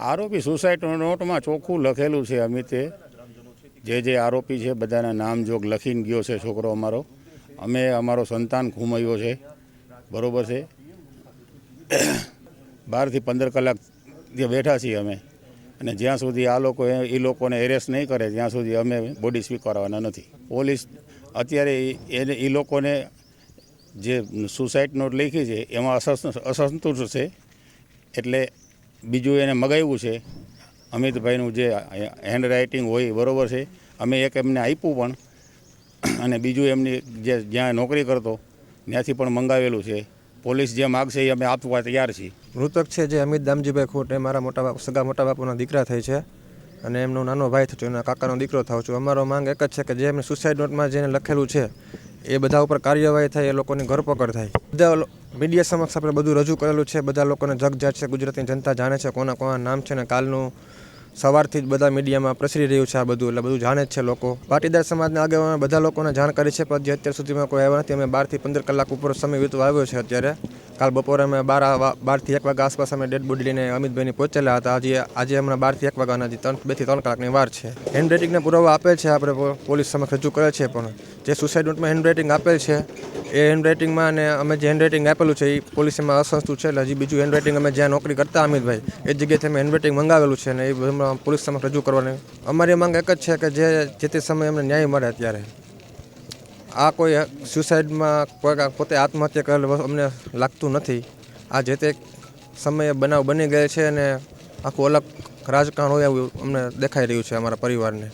આરોપી સુસાઇડ નોટમાં ચોખ્ખું લખેલું છે અમિતે, જે આરોપી છે બધાના નામ જોગ લખીને ગયો છે છોકરો અમારો. અમે અમારો સંતાન ઘૂમાવ્યો છે, બરાબર છે. 12 થી 15 કલાક જે બેઠા છીએ અમે, અને જ્યાં સુધી આ લોકો એ લોકોને એરેસ્ટ નહીં કરે ત્યાં સુધી અમે બોડી સ્વીકારવાના નથી. પોલીસ અત્યારે એ લોકોને જે સુસાઇડ નોટ લખી છે એમાં અસંતુષ્ટ છે, એટલે બીજું એને મગાવ્યું છે અમિતભાઈનું જે હેન્ડ રાઇટિંગ હોય, બરાબર છે. અમે એક એમને આપ્યું પણ, અને બીજું એમની જે જ્યાં નોકરી કરતો ત્યાંથી પણ મંગાવેલું છે. પોલીસ જે માગશે એ અમે આપવા તૈયાર છીએ. મૃતક છે જે અમિત દામજીભાઈ ખોટ એ મારા સગા મોટા બાપુના દીકરા થઈ છે, અને એમનો નાનો ભાઈ થયો, એના કાકાનો દીકરો થાઉં છું. અમારો માંગ એક જ છે કે જે એમને સુસાઇડ નોટમાં જેને લખેલું છે એ બધા ઉપર કાર્યવાહી થાય, એ લોકોની ધરપકડ થાય. બધા મીડિયા સમક્ષ આપણે બધું રજૂ કરેલું છે, બધા લોકોને જગજાહેર છે, ગુજરાતની જનતા જાણે છે કોના કોના નામ છે, ને કાલનું સવારથી જ બધા મીડિયામાં પ્રસરી રહ્યું છે આ બધું, એટલે બધું જાણે જ છે લોકો. પાટીદાર સમાજના આગેવાનો બધા લોકોને જાણ કરી છે, પણ જે અત્યાર સુધીમાં કોઈ આવ્યા નથી. અમે 12 થી 15 કલાક ઉપર સમય વીતવા આવ્યો છે અત્યારે. કાલ બપોરે અમે 12 થી 1 વાગ્યા આસપાસ અમે ડેડ બોડી લઈને અમિતભાઈની પહોંચેલા હતા. આજે હમણાં 12 થી 1 વાગ્યાના 2 થી 3 કલાકની વાર છે. હેન્ડ રાઇટિંગના પુરાવા આપેલ છે, આપણે પોલીસ સમક્ષ રજૂ કરે છે, પણ જે સુસાઇડ નોટમાં હેન્ડ રાઇટિંગ આપેલ છે એ હેન્ડ રાઇટિંગમાં, અને અમે જે હેન્ડ રાઇટિંગ આપેલું છે એ પોલીસમાં અસંતુષ્ટ છે. એટલે હજી બીજું હેન્ડ રાઇટિંગ અમે જ્યાં નોકરી કરતા અમિતભાઈ એ જગ્યાએથી અમે હેન્ડ રાઇટિંગ મંગાવેલું છે, અને એ પોલીસ સમક્ષ રજૂ કરવાની અમારી માંગ એક જ છે કે જે તે સમયે અમને ન્યાય મળે. અત્યારે આ કોઈ સુસાઇડમાં પોતે આત્મહત્યા કરેલું અમને લાગતું નથી. આ જે તે સમયે બનાવ બની ગયો છે, અને આખું અલગ રાજકારણ હોય એવું અમને દેખાઈ રહ્યું છે અમારા પરિવારને.